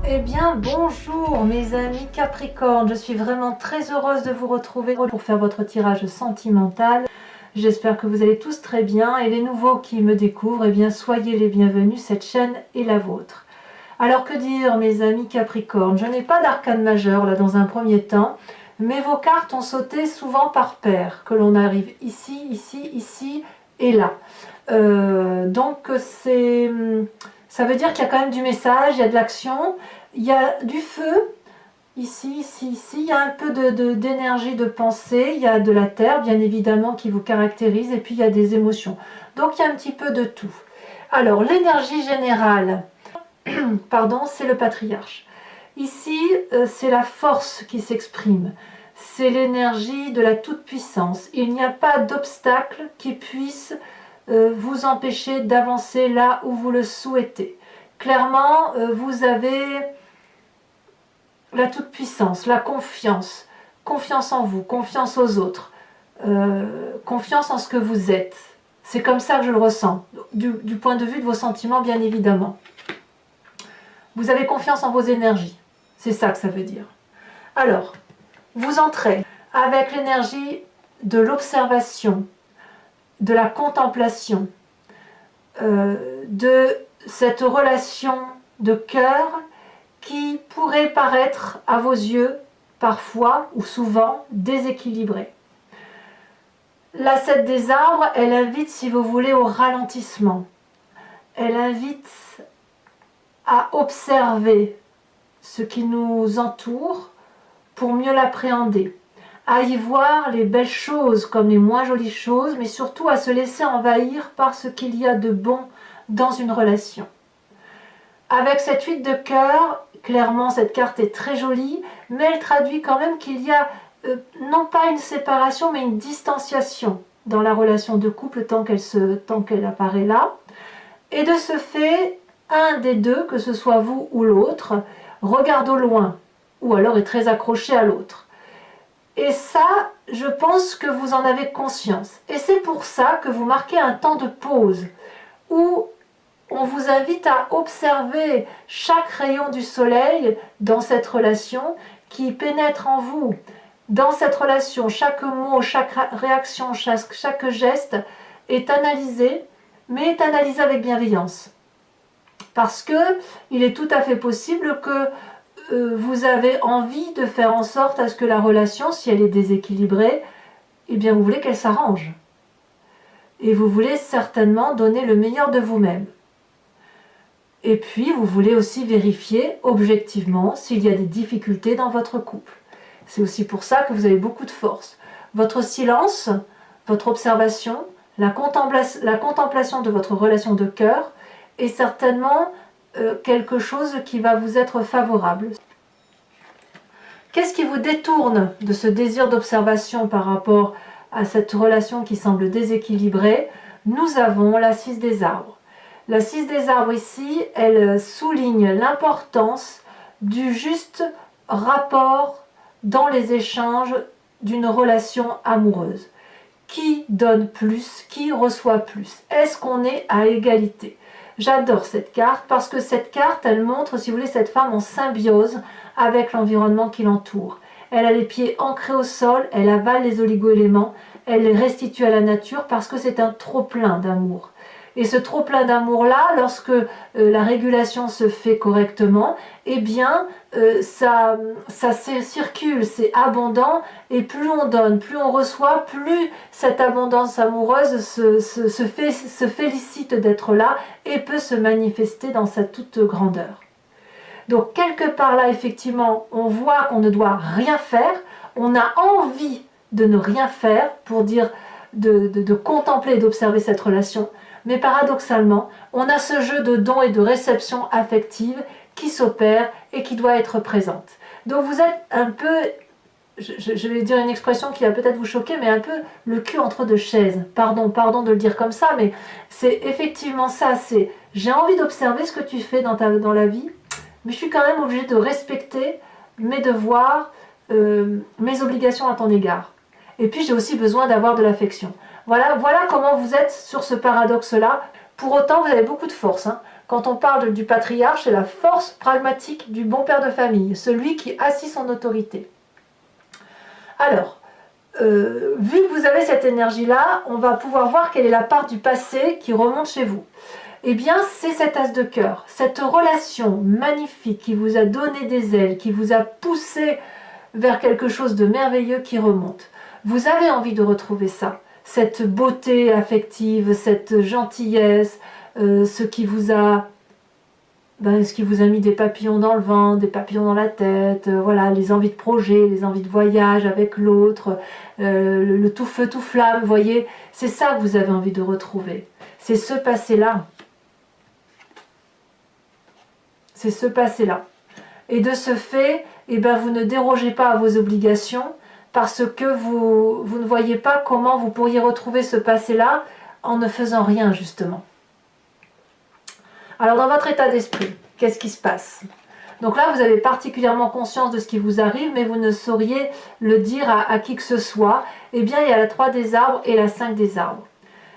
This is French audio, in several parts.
Eh bien, bonjour mes amis Capricorne, je suis vraiment très heureuse de vous retrouver pour faire votre tirage sentimental. J'espère que vous allez tous très bien et les nouveaux qui me découvrent, eh bien, soyez les bienvenus, cette chaîne est la vôtre. Alors que dire mes amis Capricorne, je n'ai pas d'arcane majeur là dans un premier temps, mais vos cartes ont sauté souvent par paire, que l'on arrive ici, ici, ici et là. Donc ça veut dire qu'il y a quand même du message, il y a de l'action, il y a du feu, ici, ici, ici, il y a un peu d'énergie de pensée, il y a de la terre bien évidemment qui vous caractérise et puis il y a des émotions. Donc il y a un petit peu de tout. Alors l'énergie générale, pardon, c'est le patriarche. Ici, c'est la force qui s'exprime. C'est l'énergie de la toute-puissance. Il n'y a pas d'obstacle qui puisse vous empêcher d'avancer là où vous le souhaitez. Clairement, vous avez la toute-puissance, la confiance, confiance en vous, confiance aux autres, confiance en ce que vous êtes. C'est comme ça que je le ressens, du point de vue de vos sentiments, bien évidemment. Vous avez confiance en vos énergies, c'est ça que ça veut dire. Alors, vous entrez avec l'énergie de l'observation, de la contemplation, de cette relation de cœur qui pourrait paraître à vos yeux parfois ou souvent déséquilibrée. La 7 des arbres, elle invite, si vous voulez, au ralentissement. Elle invite à observer ce qui nous entoure pour mieux l'appréhender, à y voir les belles choses comme les moins jolies choses, mais surtout à se laisser envahir par ce qu'il y a de bon dans une relation. Avec cette 8 de cœur, clairement cette carte est très jolie, mais elle traduit quand même qu'il y a non pas une séparation, mais une distanciation dans la relation de couple tant qu'elle apparaît là. Et de ce fait, un des deux, que ce soit vous ou l'autre, regarde au loin, ou alors est très accroché à l'autre. Et ça, je pense que vous en avez conscience. Et c'est pour ça que vous marquez un temps de pause, où on vous invite à observer chaque rayon du soleil dans cette relation qui pénètre en vous. Dans cette relation, chaque mot, chaque réaction, chaque geste est analysé, mais est analysé avec bienveillance. Parce que il est tout à fait possible que vous avez envie de faire en sorte à ce que la relation, si elle est déséquilibrée, eh bien vous voulez qu'elle s'arrange. Et vous voulez certainement donner le meilleur de vous-même. Et puis vous voulez aussi vérifier objectivement s'il y a des difficultés dans votre couple. C'est aussi pour ça que vous avez beaucoup de force. Votre silence, votre observation, la contemplation de votre relation de cœur est certainement quelque chose qui va vous être favorable. Qu'est-ce qui vous détourne de ce désir d'observation par rapport à cette relation qui semble déséquilibrée? Nous avons la 6 des arbres. La 6 des arbres ici, elle souligne l'importance du juste rapport dans les échanges d'une relation amoureuse. Qui donne plus? Qui reçoit plus? Est-ce qu'on est à égalité? J'adore cette carte parce que cette carte, elle montre, si vous voulez, cette femme en symbiose avec l'environnement qui l'entoure. Elle a les pieds ancrés au sol, elle avale les oligo-éléments, elle les restitue à la nature parce que c'est un trop-plein d'amour. Et ce trop-plein d'amour-là, lorsque la régulation se fait correctement, eh bien, ça circule, c'est abondant, et plus on donne, plus on reçoit, plus cette abondance amoureuse se félicite d'être là et peut se manifester dans sa toute grandeur. Donc, quelque part là, effectivement, on voit qu'on ne doit rien faire, on a envie de ne rien faire pour dire de contempler et d'observer cette relation. Mais paradoxalement, on a ce jeu de don et de réception affective qui s'opère et qui doit être présente. Donc vous êtes un peu, je vais dire une expression qui va peut-être vous choquer, mais un peu le cul entre deux chaises. Pardon de le dire comme ça, mais c'est effectivement ça. C'est j'ai envie d'observer ce que tu fais dans la vie, mais je suis quand même obligée de respecter mes devoirs, mes obligations à ton égard. Et puis j'ai aussi besoin d'avoir de l'affection. Voilà comment vous êtes sur ce paradoxe-là. Pour autant, vous avez beaucoup de force. Quand on parle du patriarche, c'est la force pragmatique du bon père de famille, celui qui assit son autorité. Alors, vu que vous avez cette énergie-là, on va pouvoir voir quelle est la part du passé qui remonte chez vous. Eh bien, c'est cet as de cœur, cette relation magnifique qui vous a donné des ailes, qui vous a poussé vers quelque chose de merveilleux qui remonte. Vous avez envie de retrouver ça, cette beauté affective, cette gentillesse, ce qui vous a mis des papillons dans le ventre, des papillons dans la tête, voilà, les envies de projet, les envies de voyage avec l'autre, le tout feu, tout flamme, vous voyez, c'est ça que vous avez envie de retrouver. C'est ce passé-là. C'est ce passé-là. Et de ce fait, eh ben, vous ne dérogez pas à vos obligations parce que vous ne voyez pas comment vous pourriez retrouver ce passé-là en ne faisant rien, justement. Alors, dans votre état d'esprit, qu'est-ce qui se passe? Donc là, vous avez particulièrement conscience de ce qui vous arrive, mais vous ne sauriez le dire à qui que ce soit. Eh bien, il y a la 3 des arbres et la 5 des arbres.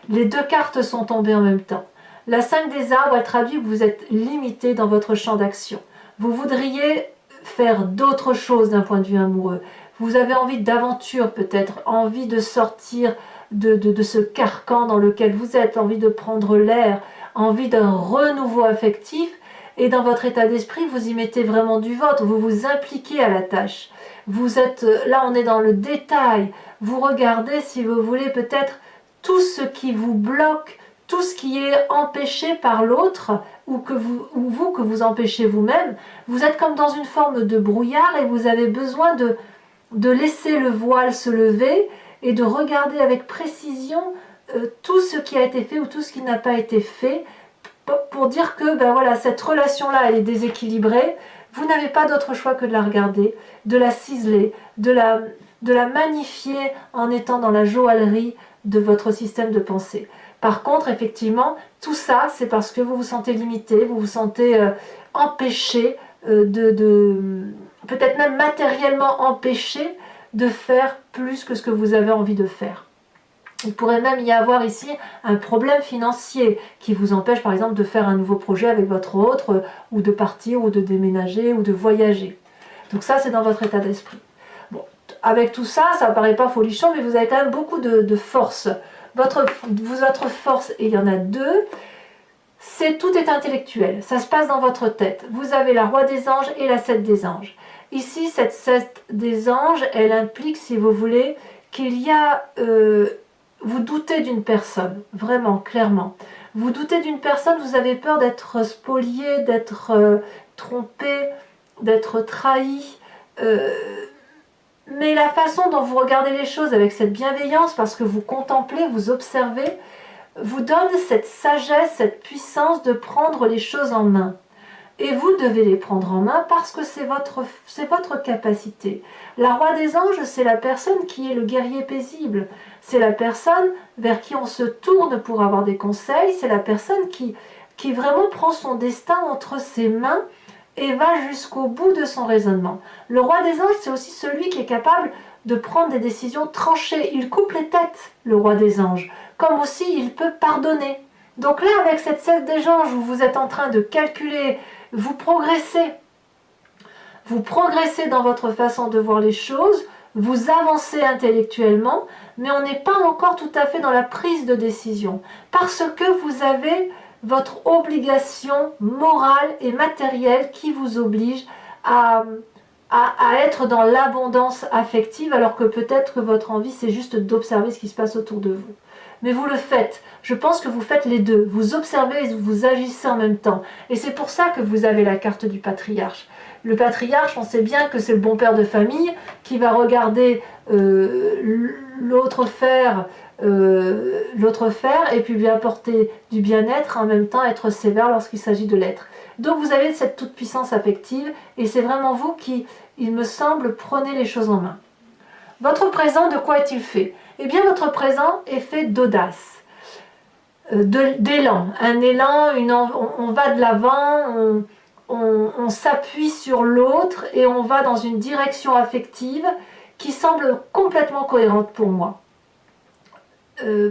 Les 2 cartes sont tombées en même temps. La 5 des arbres, elle traduit que vous êtes limité dans votre champ d'action. Vous voudriez faire d'autres choses d'un point de vue amoureux. Vous avez envie d'aventure peut-être, envie de sortir de ce carcan dans lequel vous êtes, envie de prendre l'air, envie d'un renouveau affectif. Et dans votre état d'esprit, vous y mettez vraiment du vôtre, vous vous impliquez à la tâche. Vous êtes, là on est dans le détail, vous regardez si vous voulez peut-être tout ce qui vous bloque, tout ce qui est empêché par l'autre, ou que vous empêchez vous-même. Vous êtes comme dans une forme de brouillard et vous avez besoin de laisser le voile se lever et de regarder avec précision tout ce qui a été fait ou tout ce qui n'a pas été fait, pour dire que ben voilà, cette relation-là, elle est déséquilibrée. Vous n'avez pas d'autre choix que de la regarder, de la ciseler, de la magnifier en étant dans la joaillerie de votre système de pensée. Par contre, effectivement, tout ça, c'est parce que vous vous sentez limité, vous vous sentez empêché, peut-être même matériellement empêché de faire plus que ce que vous avez envie de faire. Il pourrait même y avoir ici un problème financier qui vous empêche par exemple de faire un nouveau projet avec votre autre, ou de partir, ou de déménager, ou de voyager. Donc ça, c'est dans votre état d'esprit. Bon, avec tout ça, ça ne paraît pas folichon, mais vous avez quand même beaucoup de force. Votre force, et il y en a 2, tout est intellectuel. Ça se passe dans votre tête. Vous avez la roi des anges et la 7 des anges. Ici, cette 7 des anges, elle implique, si vous voulez, qu'il y a... vous doutez d'une personne, vraiment, clairement. Vous doutez d'une personne, vous avez peur d'être spolié, d'être trompé, d'être trahi. Mais la façon dont vous regardez les choses avec cette bienveillance, parce que vous contemplez, vous observez, vous donne cette sagesse, cette puissance de prendre les choses en main. Et vous devez les prendre en main parce que c'est votre capacité. La roi des anges, c'est la personne qui est le guerrier paisible. C'est la personne vers qui on se tourne pour avoir des conseils. C'est la personne qui vraiment prend son destin entre ses mains et va jusqu'au bout de son raisonnement. Le roi des anges, c'est aussi celui qui est capable de prendre des décisions tranchées. Il coupe les têtes, le roi des anges. Comme aussi, il peut pardonner. Donc là, avec cette 7 des anges où vous êtes en train de calculer, vous progressez dans votre façon de voir les choses, vous avancez intellectuellement, mais on n'est pas encore tout à fait dans la prise de décision, parce que vous avez votre obligation morale et matérielle qui vous oblige à être dans l'abondance affective, alors que peut-être que votre envie, c'est juste d'observer ce qui se passe autour de vous. Mais vous le faites. Je pense que vous faites les deux. Vous observez et vous agissez en même temps. Et c'est pour ça que vous avez la carte du patriarche. Le patriarche, on sait bien que c'est le bon père de famille qui va regarder l'autre faire et puis lui apporter du bien-être, en même temps être sévère lorsqu'il s'agit de l'être. Donc vous avez cette toute puissance affective et c'est vraiment vous qui, il me semble, prenez les choses en main. Votre présent, de quoi est-il fait? Eh bien, votre présent est fait d'audace, d'élan. Un élan, on va de l'avant, on s'appuie sur l'autre et on va dans une direction affective qui semble complètement cohérente pour moi.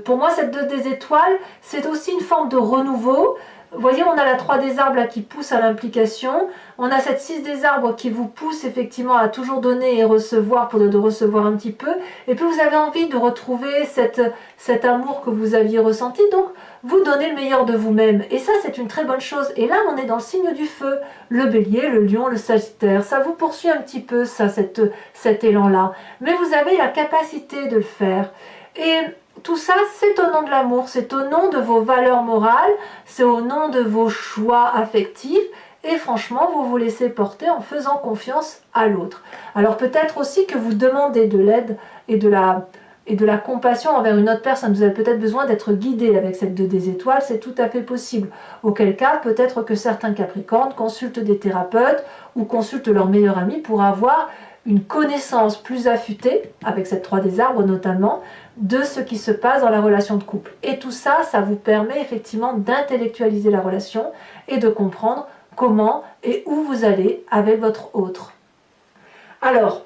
Pour moi, cette 2 des étoiles, c'est aussi une forme de renouveau. Vous voyez, on a la 3 des arbres là qui pousse à l'implication. On a cette 6 des arbres qui vous pousse effectivement à toujours donner et recevoir pour de recevoir un petit peu. Et puis vous avez envie de retrouver cet amour que vous aviez ressenti. Donc vous donnez le meilleur de vous-même. Et ça, c'est une très bonne chose. Et là, on est dans le signe du feu. Le bélier, le lion, le sagittaire. Ça vous poursuit un petit peu, ça, cet élan-là. Mais vous avez la capacité de le faire. Et tout ça, c'est au nom de l'amour, c'est au nom de vos valeurs morales, c'est au nom de vos choix affectifs, et franchement, vous vous laissez porter en faisant confiance à l'autre. Alors peut-être aussi que vous demandez de l'aide et de la compassion envers une autre personne. Vous avez peut-être besoin d'être guidé avec cette 2 des étoiles, c'est tout à fait possible. Auquel cas, peut-être que certains Capricornes consultent des thérapeutes ou consultent leur meilleur ami pour avoir une connaissance plus affûtée, avec cette 3 des arbres notamment, de ce qui se passe dans la relation de couple. Et tout ça, ça vous permet effectivement d'intellectualiser la relation et de comprendre comment et où vous allez avec votre autre. Alors,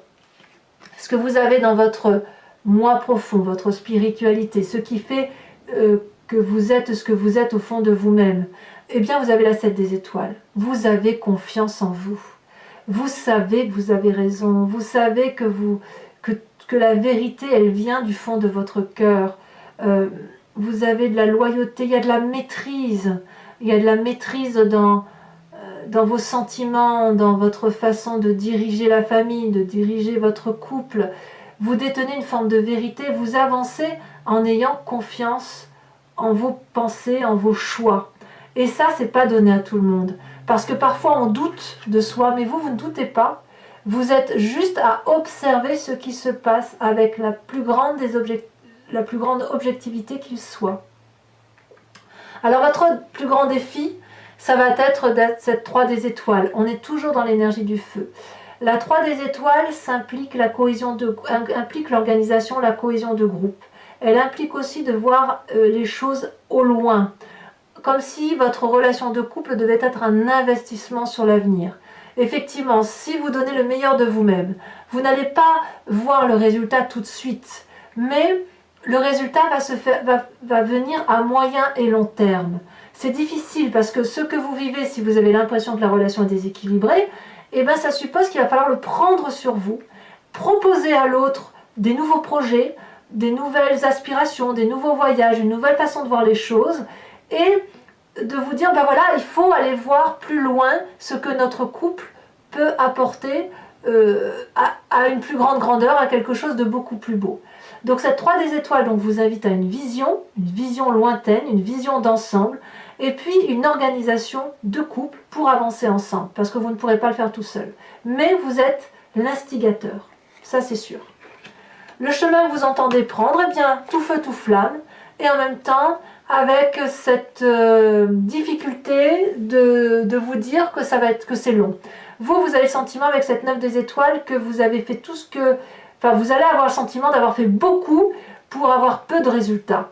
ce que vous avez dans votre moi profond, votre spiritualité, ce qui fait que vous êtes ce que vous êtes au fond de vous-même, eh bien vous avez la 7 des étoiles. Vous avez confiance en vous. Vous savez que vous avez raison. Vous savez que la vérité, elle vient du fond de votre cœur. Vous avez de la loyauté, il y a de la maîtrise. Il y a de la maîtrise dans vos sentiments, dans votre façon de diriger la famille, de diriger votre couple. Vous détenez une forme de vérité, vous avancez en ayant confiance en vos pensées, en vos choix. Et ça, c'est pas donné à tout le monde. Parce que parfois, on doute de soi, mais vous ne doutez pas. Vous êtes juste à observer ce qui se passe avec la plus grande objectivité qu'il soit. Alors, votre plus grand défi, ça va être cette 3 des étoiles. On est toujours dans l'énergie du feu. La 3 des étoiles implique l'organisation, la cohésion de groupe. Elle implique aussi de voir les choses au loin, comme si votre relation de couple devait être un investissement sur l'avenir. Effectivement, si vous donnez le meilleur de vous-même, vous n'allez pas voir le résultat tout de suite, mais le résultat va venir à moyen et long terme. C'est difficile parce que ce que vous vivez, si vous avez l'impression que la relation est déséquilibrée, eh bien ça suppose qu'il va falloir le prendre sur vous, proposer à l'autre des nouveaux projets, des nouvelles aspirations, des nouveaux voyages, une nouvelle façon de voir les choses, et de vous dire, ben voilà, il faut aller voir plus loin ce que notre couple peut apporter à une plus grande grandeur, à quelque chose de beaucoup plus beau. Donc cette 3 des étoiles donc, vous invite à une vision lointaine, une vision d'ensemble, et puis une organisation de couple pour avancer ensemble, parce que vous ne pourrez pas le faire tout seul. Mais vous êtes l'instigateur, ça c'est sûr. Le chemin que vous entendez prendre, eh bien, tout feu, tout flamme, et en même temps, avec cette difficulté de vous dire que c'est long. Vous avez le sentiment avec cette 9 des étoiles que vous avez fait tout ce que... Enfin, vous allez avoir le sentiment d'avoir fait beaucoup pour avoir peu de résultats.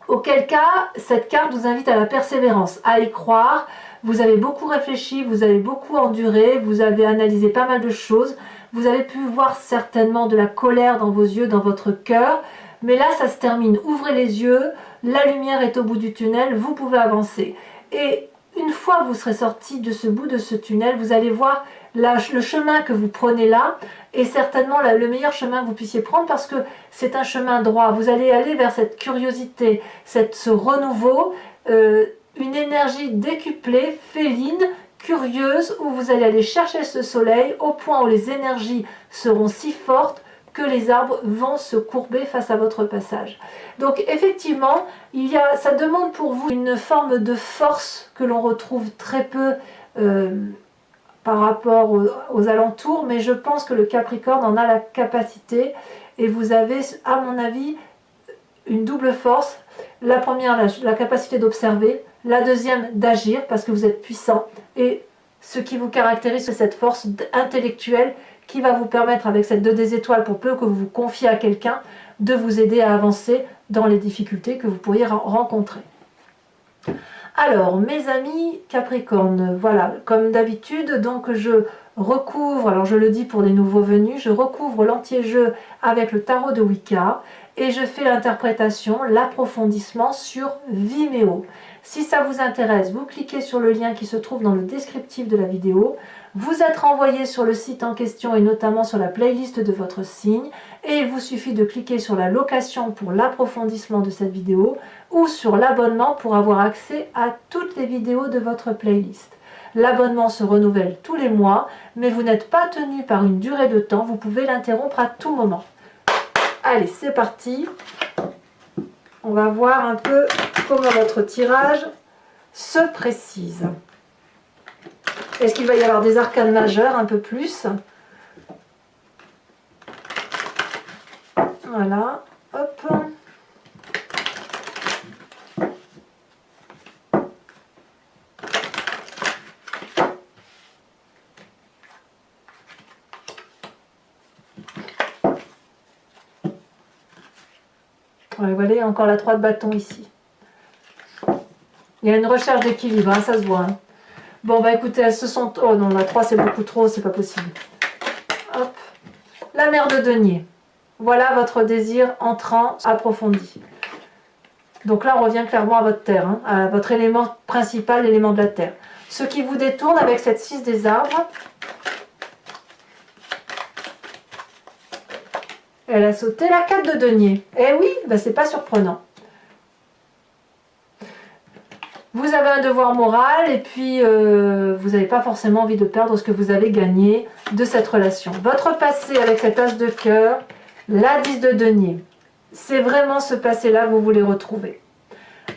Auquel cas, cette carte vous invite à la persévérance, à y croire. Vous avez beaucoup réfléchi, vous avez beaucoup enduré, vous avez analysé pas mal de choses. Vous avez pu voir certainement de la colère dans vos yeux, dans votre cœur. Mais là, ça se termine. Ouvrez les yeux, la lumière est au bout du tunnel, vous pouvez avancer. Et une fois que vous serez sorti de ce bout de ce tunnel, vous allez voir le chemin que vous prenez là est certainement le meilleur chemin que vous puissiez prendre parce que c'est un chemin droit. Vous allez aller vers cette curiosité, ce renouveau, une énergie décuplée, féline, curieuse, où vous allez aller chercher ce soleil au point où les énergies seront si fortes que les arbres vont se courber face à votre passage. Donc effectivement, ça demande pour vous une forme de force que l'on retrouve très peu par rapport aux alentours, mais je pense que le Capricorne en a la capacité et vous avez, à mon avis, une double force. La première, la capacité d'observer, la deuxième, d'agir parce que vous êtes puissant et ce qui vous caractérise, c'est cette force intellectuelle qui va vous permettre, avec cette 2 des étoiles, pour peu que vous vous confiez à quelqu'un, de vous aider à avancer dans les difficultés que vous pourriez rencontrer. Alors, mes amis Capricorne, voilà, comme d'habitude, donc je recouvre, alors je le dis pour les nouveaux venus, je recouvre l'anti-jeu avec le tarot de Wicca et je fais l'interprétation, l'approfondissement sur Vimeo. Si ça vous intéresse, vous cliquez sur le lien qui se trouve dans le descriptif de la vidéo. Vous êtes renvoyé sur le site en question et notamment sur la playlist de votre signe. Et il vous suffit de cliquer sur la location pour l'approfondissement de cette vidéo ou sur l'abonnement pour avoir accès à toutes les vidéos de votre playlist. L'abonnement se renouvelle tous les mois, mais vous n'êtes pas tenu par une durée de temps, vous pouvez l'interrompre à tout moment. Allez, c'est parti. On va voir un peu comment votre tirage se précise. Est-ce qu'il va y avoir des arcanes majeures un peu plus? Voilà, hop. Ouais, voilà, encore la 3 de bâton ici. Il y a une recherche d'équilibre, hein, ça se voit. Hein. Bon, bah écoutez, elles se sont... Oh non, la 3 c'est beaucoup trop, c'est pas possible. Hop. La mère de denier. Voilà votre désir entrant, approfondi. Donc là, on revient clairement à votre terre, hein, à votre élément principal, l'élément de la terre. Ce qui vous détourne avec cette 6 des arbres, elle a sauté la 4 de denier. Eh oui, bah c'est pas surprenant. Vous avez un devoir moral et puis vous n'avez pas forcément envie de perdre ce que vous avez gagné de cette relation. Votre passé avec cet as de cœur, la 10 de denier, c'est vraiment ce passé-là que vous voulez retrouver.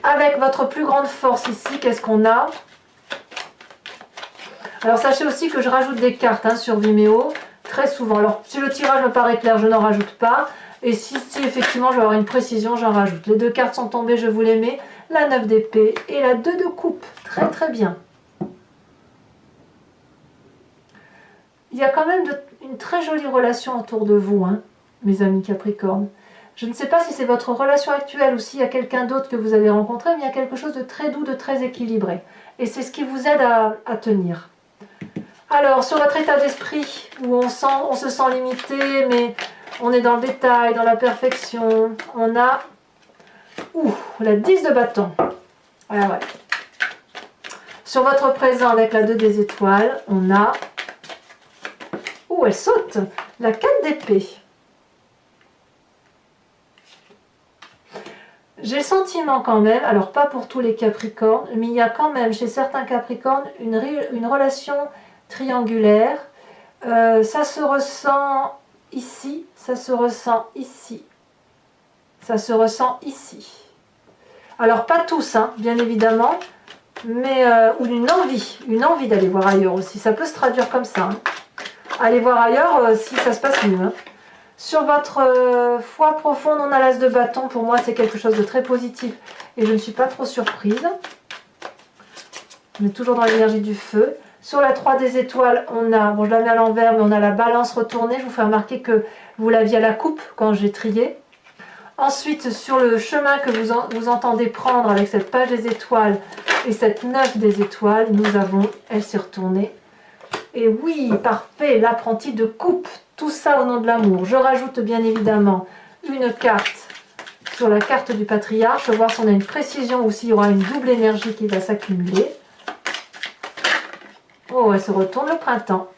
Avec votre plus grande force ici, qu'est-ce qu'on a? Alors sachez aussi que je rajoute des cartes hein, sur Vimeo, très souvent. Alors si le tirage me paraît clair, je n'en rajoute pas. Et si effectivement je vais avoir une précision, j'en rajoute. Les 2 cartes sont tombées, je vous les mets. La 9 d'épée et la 2 de coupe. Très très bien. Il y a quand même une très jolie relation autour de vous, hein, mes amis Capricorne. Je ne sais pas si c'est votre relation actuelle ou s'il y a quelqu'un d'autre que vous avez rencontré, mais il y a quelque chose de très doux, de très équilibré. Et c'est ce qui vous aide à tenir. Alors, sur votre état d'esprit, où on se sent limité, mais on est dans le détail, dans la perfection, on a la 10 de bâton. Ah ouais. Sur votre présent, avec la 2 des étoiles, on a... elle saute! La 4 d'épée. J'ai le sentiment quand même, alors pas pour tous les Capricornes, mais il y a quand même chez certains Capricornes une relation triangulaire. Ça se ressent ici, ça se ressent ici, ça se ressent ici. Alors pas tous, hein, bien évidemment, mais ou une envie d'aller voir ailleurs aussi. Ça peut se traduire comme ça. Hein. Allez voir ailleurs si ça se passe mieux. Hein. Sur votre foi profonde, on a l'as de bâton. Pour moi, c'est quelque chose de très positif et je ne suis pas trop surprise. On est toujours dans l'énergie du feu. Sur la 3 des étoiles, on a, bon je la mets à l'envers, mais on a la balance retournée. Je vous fais remarquer que vous l'aviez à la coupe quand j'ai trié. Ensuite, sur le chemin que vous entendez prendre avec cette page des étoiles et cette 9 des étoiles, nous avons, elle s'est retournée. Et oui, parfait, l'apprenti de coupe. Tout ça au nom de l'amour. Je rajoute bien évidemment une carte sur la carte du patriarche. Voir si on a une précision ou s'il y aura une double énergie qui va s'accumuler. Oh, elle se retourne le printemps.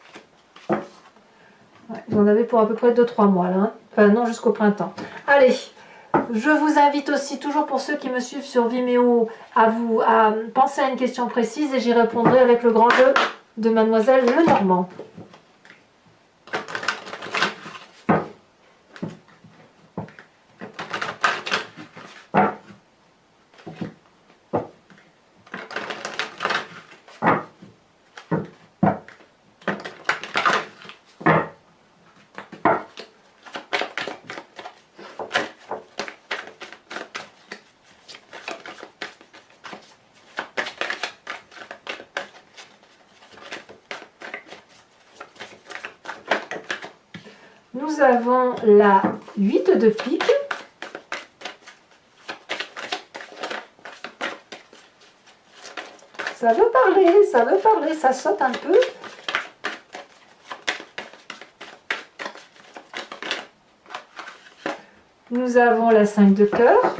Ouais, vous en avez pour à peu près 2-3 mois là. Hein. Enfin non, jusqu'au printemps. Allez, je vous invite aussi, toujours pour ceux qui me suivent sur Vimeo, à penser à une question précise et j'y répondrai avec le grand jeu de Mademoiselle Lenormand. Nous avons la 8 de pique. Ça veut parler, ça saute un peu. Nous avons la 5 de cœur.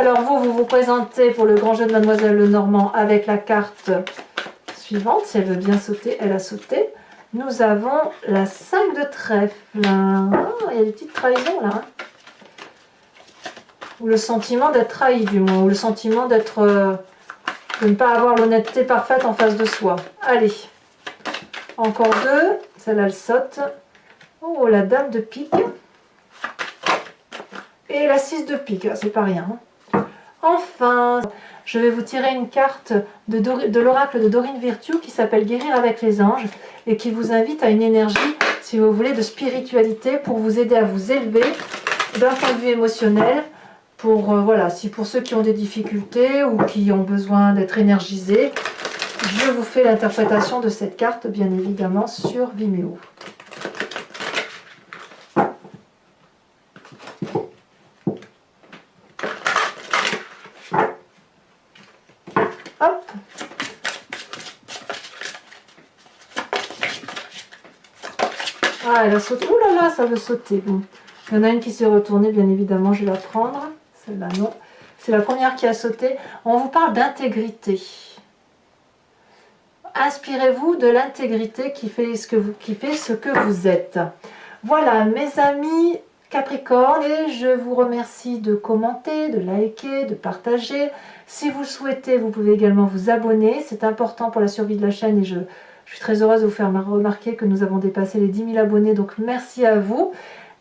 Alors vous vous présentez pour le grand jeu de Mademoiselle Lenormand avec la carte suivante. Si elle veut bien sauter, elle a sauté. Nous avons la 5 de trèfle. Ah, il y a des petites trahisons là. Ou le sentiment d'être trahi du moins. Ou le sentiment d'être... de ne pas avoir l'honnêteté parfaite en face de soi. Allez. Encore 2. Celle-là, elle saute. Oh, la dame de pique. Et la 6 de pique. C'est pas rien. Enfin, je vais vous tirer une carte de l'oracle de Dorine Virtue qui s'appelle Guérir avec les anges et qui vous invite à une énergie, si vous voulez, de spiritualité pour vous aider à vous élever d'un point de vue émotionnel. Voilà, si pour ceux qui ont des difficultés ou qui ont besoin d'être énergisés, je vous fais l'interprétation de cette carte, bien évidemment, sur Vimeo. Hop. Ah, elle a sauté. Ouh là là, ça veut sauter. Bon. Il y en a une qui s'est retournée, bien évidemment, je vais la prendre. Celle-là, non. C'est la première qui a sauté. On vous parle d'intégrité. Inspirez-vous de l'intégrité qui fait ce que vous êtes. Voilà, mes amis Capricorne, et je vous remercie de commenter, de liker, de partager. Si vous le souhaitez, vous pouvez également vous abonner. C'est important pour la survie de la chaîne et je suis très heureuse de vous faire remarquer que nous avons dépassé les 10 000 abonnés. Donc merci à vous.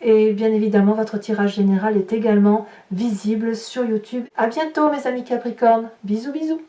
Et bien évidemment, votre tirage général est également visible sur YouTube. À bientôt mes amis Capricorne. Bisous bisous.